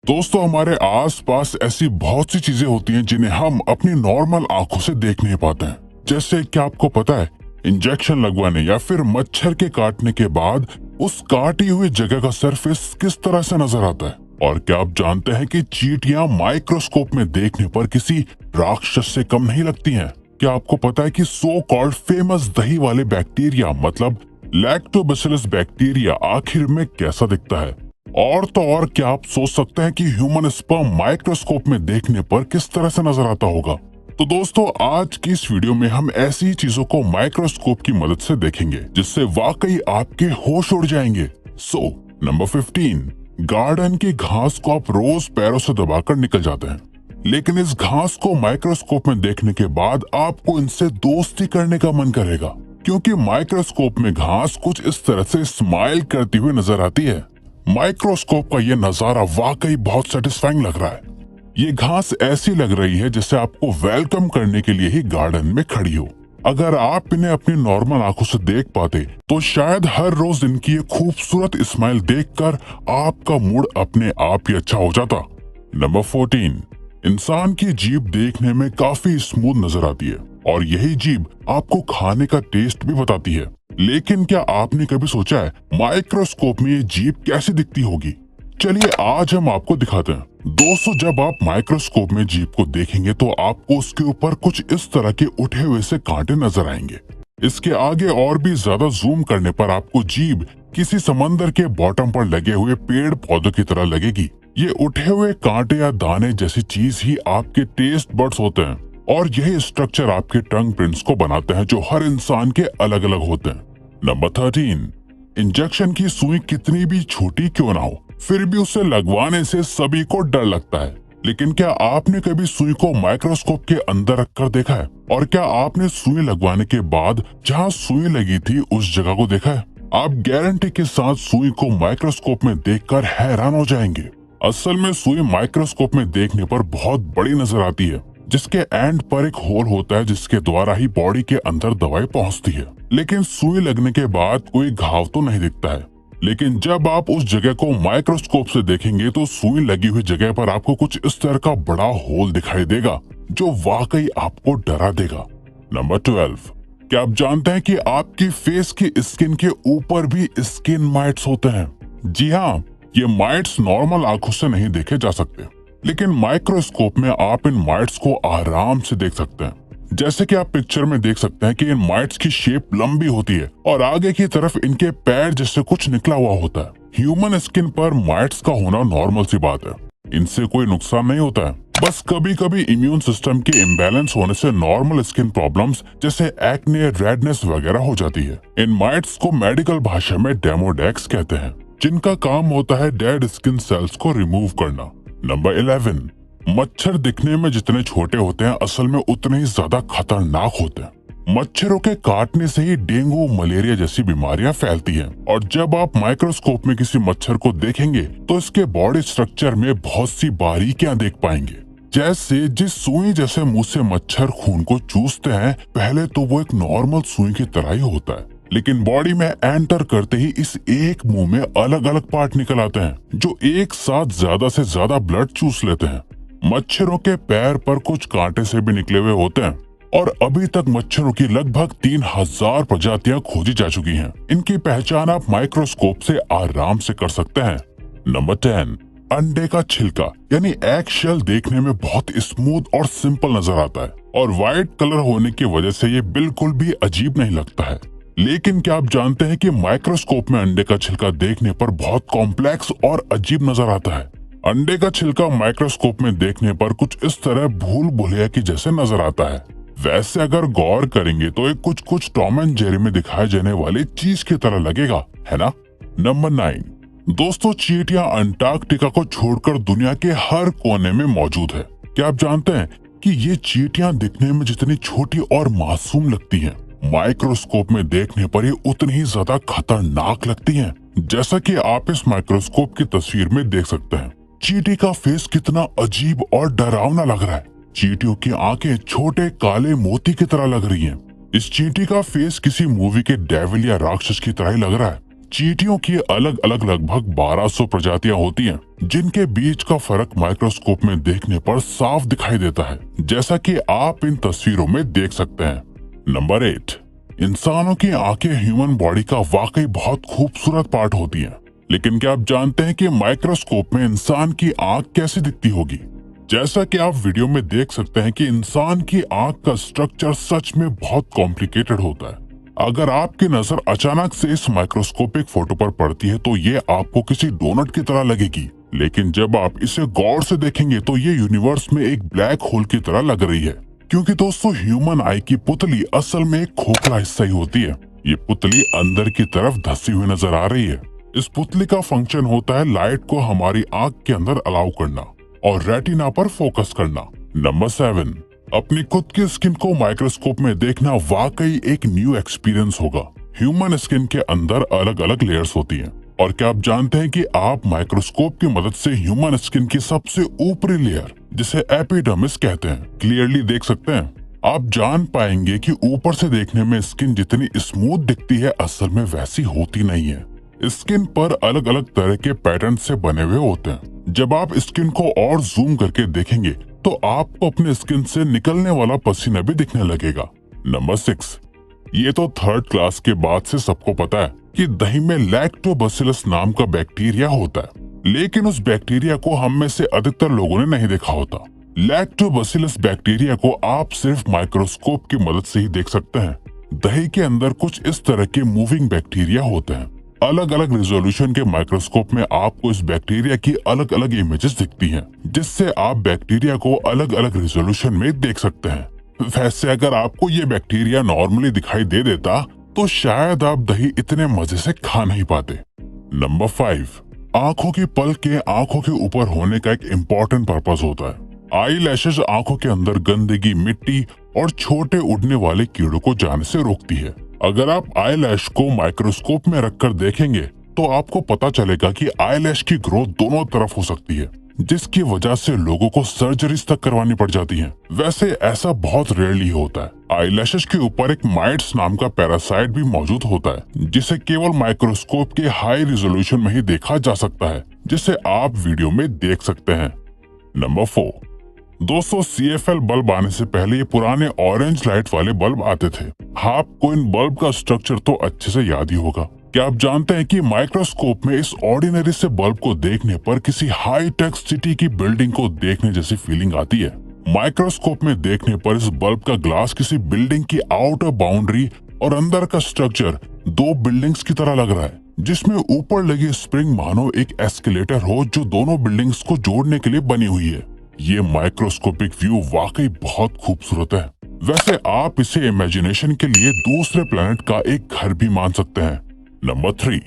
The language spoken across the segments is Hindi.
दोस्तों, हमारे आसपास ऐसी बहुत सी चीजें होती हैं जिन्हें हम अपनी नॉर्मल आंखों से देख नहीं पाते हैं। जैसे क्या आपको पता है, इंजेक्शन लगवाने या फिर मच्छर के काटने के बाद उस काटी हुई जगह का सरफेस किस तरह से नजर आता है। और क्या आप जानते हैं कि चींटियां माइक्रोस्कोप में देखने पर किसी राक्षस से कम नहीं लगती हैं। क्या आपको पता है कि सो कॉल्ड फेमस दही वाले बैक्टीरिया मतलब लैक्टोबैसिलस बैक्टीरिया आखिर में कैसा दिखता है। और तो और क्या आप सोच सकते हैं कि ह्यूमन स्पर्म माइक्रोस्कोप में देखने पर किस तरह से नजर आता होगा। तो दोस्तों, आज की इस वीडियो में हम ऐसी ही चीजों को माइक्रोस्कोप की मदद से देखेंगे जिससे वाकई आपके होश उड़ जाएंगे। सो नंबर 15, गार्डन की घास को आप रोज पैरों से दबाकर निकल जाते हैं, लेकिन इस घास को माइक्रोस्कोप में देखने के बाद आपको इनसे दोस्ती करने का मन करेगा, क्योंकि माइक्रोस्कोप में घास कुछ इस तरह से स्माइल करती हुई नजर आती है। माइक्रोस्कोप का ये नजारा वाकई बहुत सेटिस्फाइंग लग रहा है। ये घास ऐसी लग रही है जैसे आपको वेलकम करने के लिए ही गार्डन में खड़ी हो। अगर आप इन्हें अपनी नॉर्मल आंखों से देख पाते तो शायद हर रोज इनकी ये खूबसूरत स्माइल देखकर आपका मूड अपने आप ही अच्छा हो जाता। नंबर 14, इंसान की जीभ देखने में काफी स्मूथ नजर आती है और यही जीभ आपको खाने का टेस्ट भी बताती है। लेकिन क्या आपने कभी सोचा है माइक्रोस्कोप में ये जीभ कैसी दिखती होगी? चलिए आज हम आपको दिखाते हैं। दोस्तों, जब आप माइक्रोस्कोप में जीभ को देखेंगे तो आपको उसके ऊपर कुछ इस तरह के उठे हुए से कांटे नजर आएंगे। इसके आगे और भी ज्यादा जूम करने पर आपको जीभ किसी समंदर के बॉटम पर लगे हुए पेड़ पौधों की तरह लगेगी। ये उठे हुए कांटे या दाने जैसी चीज ही आपके टेस्ट बड्स होते हैं और यही स्ट्रक्चर आपके टंग प्रिंट्स को बनाते हैं जो हर इंसान के अलग अलग होते हैं। नंबर 13, इंजेक्शन की सुई कितनी भी छोटी क्यों ना हो, फिर भी उसे लगवाने से सभी को डर लगता है। लेकिन क्या आपने कभी सुई को माइक्रोस्कोप के अंदर रखकर देखा है? और क्या आपने सुई लगवाने के बाद जहां सुई लगी थी उस जगह को देखा है? आप गारंटी के साथ सुई को माइक्रोस्कोप में देखकर हैरान हो जाएंगे। असल में सुई माइक्रोस्कोप में देखने पर बहुत बड़ी नजर आती है, जिसके एंड पर एक होल होता है जिसके द्वारा ही बॉडी के अंदर दवाई पहुंचती है। लेकिन सुई लगने के बाद कोई घाव तो नहीं दिखता है। लेकिन जब आप उस जगह को माइक्रोस्कोप से देखेंगे तो सुई लगी हुई जगह पर आपको कुछ इस तरह का बड़ा होल दिखाई देगा जो वाकई आपको डरा देगा। नंबर 12, क्या आप जानते हैं कि आपकी फेस की स्किन के ऊपर भी स्किन माइट्स होते हैं? जी हाँ, ये माइट्स नॉर्मल आंखों से नहीं देखे जा सकते, लेकिन माइक्रोस्कोप में आप इन माइट्स को आराम से देख सकते हैं। जैसे कि आप पिक्चर में देख सकते हैं कि इन माइट्स की शेप लंबी होती है और आगे की तरफ इनके पैर जैसे कुछ निकला हुआ होता है। ह्यूमन स्किन पर माइट्स का होना नॉर्मल सी बात है, इनसे कोई नुकसान नहीं होता है। बस कभी कभी इम्यून सिस्टम के इम्बैलेंस होने से नॉर्मल स्किन प्रॉब्लम्स जैसे एक्ने, रेडनेस वगैरह हो जाती है। इन माइट्स को मेडिकल भाषा में डेमोडेक्स कहते हैं, जिनका काम होता है डेड स्किन सेल्स को रिमूव करना। नंबर 11, मच्छर दिखने में जितने छोटे होते हैं असल में उतने ही ज्यादा खतरनाक होते हैं। मच्छरों के काटने से ही डेंगू, मलेरिया जैसी बीमारियां फैलती हैं और जब आप माइक्रोस्कोप में किसी मच्छर को देखेंगे तो इसके बॉडी स्ट्रक्चर में बहुत सी बारीकियां देख पाएंगे। जैसे जिस सुई जैसे मुंह से मच्छर खून को चूसते हैं, पहले तो वो एक नॉर्मल सुई की तरह ही होता है, लेकिन बॉडी में एंटर करते ही इस एक मुंह में अलग अलग पार्ट निकल आते हैं जो एक साथ ज्यादा से ज्यादा ब्लड चूस लेते हैं। मच्छरों के पैर पर कुछ कांटे से भी निकले हुए होते हैं और अभी तक मच्छरों की लगभग 3000 प्रजातियां खोजी जा चुकी हैं। इनकी पहचान आप माइक्रोस्कोप से आराम से कर सकते हैं। नंबर 10, अंडे का छिलका यानी एग शेल देखने में बहुत स्मूथ और सिंपल नजर आता है और व्हाइट कलर होने की वजह से ये बिल्कुल भी अजीब नहीं लगता है। लेकिन क्या आप जानते हैं कि माइक्रोस्कोप में अंडे का छिलका देखने पर बहुत कॉम्प्लेक्स और अजीब नजर आता है। अंडे का छिलका माइक्रोस्कोप में देखने पर कुछ इस तरह भूल भुलैया की जैसे नजर आता है। वैसे अगर गौर करेंगे तो एक कुछ टॉम एंड जेरी में दिखाई जाने वाली चीज की तरह लगेगा, है ना? नंबर 9, दोस्तों, चींटियां अंटार्कटिका को छोड़कर दुनिया के हर कोने में मौजूद है। क्या आप जानते हैं कि ये चींटियां दिखने में जितनी छोटी और मासूम लगती हैं, माइक्रोस्कोप में देखने पर ये उतनी ही ज्यादा खतरनाक लगती हैं। जैसा कि आप इस माइक्रोस्कोप की तस्वीर में देख सकते हैं, चींटी का फेस कितना अजीब और डरावना लग रहा है। चींटियों की आंखें छोटे काले मोती की तरह लग रही हैं। इस चींटी का फेस किसी मूवी के डेविल या राक्षस की तरह ही लग रहा है। चींटियों की अलग अलग लगभग 1200 प्रजातियां होती हैं, जिनके बीच का फर्क माइक्रोस्कोप में देखने पर साफ दिखाई देता है, जैसा कि आप इन तस्वीरों में देख सकते हैं। नंबर 8, इंसानों की आंखें ह्यूमन बॉडी का वाकई बहुत खूबसूरत पार्ट होती हैं। लेकिन क्या आप जानते हैं कि माइक्रोस्कोप में इंसान की आंख कैसी दिखती होगी? जैसा कि आप वीडियो में देख सकते हैं कि इंसान की आंख का स्ट्रक्चर सच में बहुत कॉम्प्लिकेटेड होता है। अगर आपकी नजर अचानक से इस माइक्रोस्कोपिक फोटो पर पड़ती है तो ये आपको किसी डोनट की तरह लगेगी, लेकिन जब आप इसे गौर से देखेंगे तो ये यूनिवर्स में एक ब्लैक होल की तरह लग रही है। क्योंकि दोस्तों, ह्यूमन आई की पुतली असल में एक खोखला हिस्सा ही होती है। ये पुतली अंदर की तरफ धसी हुई नजर आ रही है। इस पुतली का फंक्शन होता है लाइट को हमारी आंख के अंदर अलाउ करना और रेटिना पर फोकस करना। नंबर 7, अपनी खुद की स्किन को माइक्रोस्कोप में देखना वाकई एक न्यू एक्सपीरियंस होगा। ह्यूमन स्किन के अंदर अलग अलग लेयर्स होती हैं, और क्या आप जानते हैं कि आप माइक्रोस्कोप की मदद से ह्यूमन स्किन की सबसे ऊपरी लेयर, जिसे एपिडर्मिस कहते हैं, क्लियरली देख सकते हैं। आप जान पाएंगे कि ऊपर से देखने में स्किन जितनी स्मूथ दिखती है, असल में वैसी होती नहीं है। स्किन पर अलग अलग तरह के पैटर्न से बने हुए होते हैं। जब आप स्किन को और जूम करके देखेंगे तो आपको अपने स्किन से निकलने वाला पसीना भी दिखने लगेगा। नंबर 6, ये तो थर्ड क्लास के बाद से सबको पता है कि दही में लैक्टोबैसिलस नाम का बैक्टीरिया होता है, लेकिन उस बैक्टीरिया को हम में से अधिकतर लोगों ने नहीं देखा होता। लैक्टोबैसिलस बैक्टीरिया को आप सिर्फ माइक्रोस्कोप की मदद से ही देख सकते हैं। दही के अंदर कुछ इस तरह के मूविंग बैक्टीरिया होते हैं। अलग अलग रेजोल्यूशन के माइक्रोस्कोप में आपको इस बैक्टीरिया की अलग अलग इमेजेस दिखती हैं, जिससे आप बैक्टीरिया को अलग अलग रेजोल्यूशन में देख सकते हैं। वैसे अगर आपको ये बैक्टीरिया नॉर्मली दिखाई दे देता तो शायद आप दही इतने मजे से खा नहीं पाते। नंबर 5, आंखों की पलकें आंखों के ऊपर होने का एक इम्पोर्टेंट पर्पस होता है। आई लैशेज आंखों के अंदर गंदगी, मिट्टी और छोटे उड़ने वाले कीड़ों को जाने से रोकती है। अगर आप आई लैश को माइक्रोस्कोप में रखकर देखेंगे तो आपको पता चलेगा कि आई लैश की ग्रोथ दोनों तरफ हो सकती है, जिसकी वजह से लोगों को सर्जरीज तक करवानी पड़ जाती हैं। वैसे ऐसा बहुत रेयरली होता है। आई लैशेज के ऊपर एक माइट्स नाम का पैरासाइट भी मौजूद होता है, जिसे केवल माइक्रोस्कोप के हाई रिजोल्यूशन में ही देखा जा सकता है, जिसे आप वीडियो में देख सकते हैं। नंबर 4, दोस्तों, CFL बल्ब आने से पहले ये पुराने ऑरेंज लाइट वाले बल्ब आते थे। आपको इन बल्ब का स्ट्रक्चर तो अच्छे से याद ही होगा। क्या आप जानते हैं कि माइक्रोस्कोप में इस ऑर्डिनरी से बल्ब को देखने पर किसी हाई टेक सिटी की बिल्डिंग को देखने जैसी फीलिंग आती है। माइक्रोस्कोप में देखने पर इस बल्ब का ग्लास किसी बिल्डिंग की आउटर बाउंड्री और अंदर का स्ट्रक्चर दो बिल्डिंग्स की तरह लग रहा है, जिसमें ऊपर लगी स्प्रिंग मानो एक एस्केलेटर हो जो दोनों बिल्डिंग्स को जोड़ने के लिए बनी हुई है। ये माइक्रोस्कोपिक व्यू वाकई बहुत खूबसूरत है। वैसे आप इसे इमेजिनेशन के लिए दूसरे प्लेनेट का एक घर भी मान सकते हैं। नंबर 3,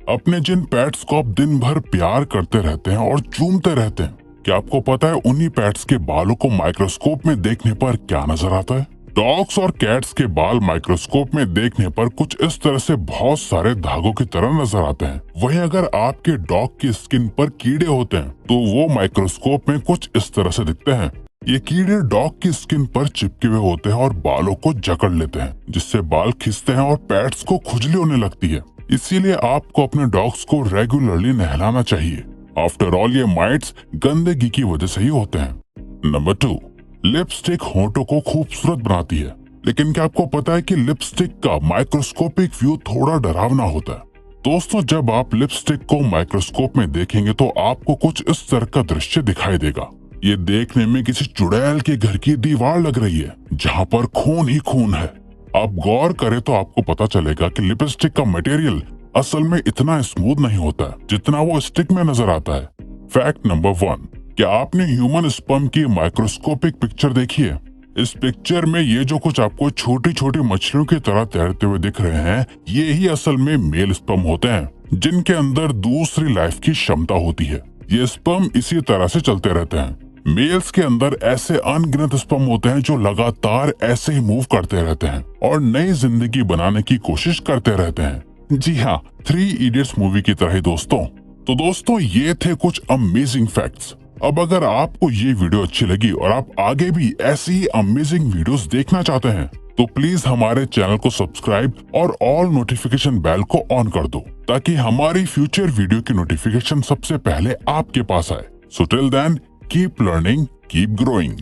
अपने जिन पेट्स को आप दिन भर प्यार करते रहते हैं और चूमते रहते हैं, क्या आपको पता है उन्हीं पेट्स के बालों को माइक्रोस्कोप में देखने पर क्या नजर आता है? डॉग्स और कैट्स के बाल माइक्रोस्कोप में देखने पर कुछ इस तरह से बहुत सारे धागों की तरह नजर आते हैं। वहीं अगर आपके डॉग की स्किन पर कीड़े होते हैं तो वो माइक्रोस्कोप में कुछ इस तरह से दिखते हैं। ये कीड़े डॉग की स्किन पर चिपके हुए होते हैं और बालों को जकड़ लेते हैं, जिससे बाल खिंचते हैं और पेट्स को खुजली होने लगती है। इसीलिए आपको अपने डॉग्स को रेगुलरली नहलाना चाहिए। आफ्टर ऑल ये माइट्स गंदगी की वजह से ही होते हैं। नंबर 2, लिपस्टिक होंठों को खूबसूरत बनाती है, लेकिन क्या आपको पता है कि लिपस्टिक का माइक्रोस्कोपिक व्यू थोड़ा डरावना होता है? दोस्तों, जब आप लिपस्टिक को माइक्रोस्कोप में देखेंगे तो आपको कुछ इस तरह का दृश्य दिखाई देगा। ये देखने में किसी चुड़ैल के घर की दीवार लग रही है, जहाँ पर खून ही खून है। आप गौर करें तो आपको पता चलेगा कि लिपस्टिक का मटेरियल असल में इतना स्मूथ नहीं होता है जितना वो स्टिक में नजर आता है। फैक्ट नंबर 1, क्या आपने ह्यूमन स्पर्म की माइक्रोस्कोपिक पिक्चर देखी है? इस पिक्चर में ये जो कुछ आपको छोटी छोटी मछलियों की तरह तैरते हुए दिख रहे हैं, ये ही असल में मेल स्पर्म होते हैं, जिनके अंदर दूसरी लाइफ की क्षमता होती है। ये स्पर्म इसी तरह से चलते रहते हैं। मेल्स के अंदर ऐसे अनगिनत स्पर्म होते हैं जो लगातार ऐसे ही मूव करते रहते हैं और नई जिंदगी बनाने की कोशिश करते रहते हैं। जी हाँ, 3 इडियट्स मूवी की तरह ही दोस्तों। तो दोस्तों, ये थे कुछ अमेजिंग फैक्ट्स। अब अगर आपको ये वीडियो अच्छी लगी और आप आगे भी ऐसी ही अमेजिंग वीडियोस देखना चाहते हैं तो प्लीज हमारे चैनल को सब्सक्राइब और ऑल नोटिफिकेशन बेल को ऑन कर दो ताकि हमारी फ्यूचर वीडियो की नोटिफिकेशन सबसे पहले आपके पास आए। So till then keep learning, keep growing.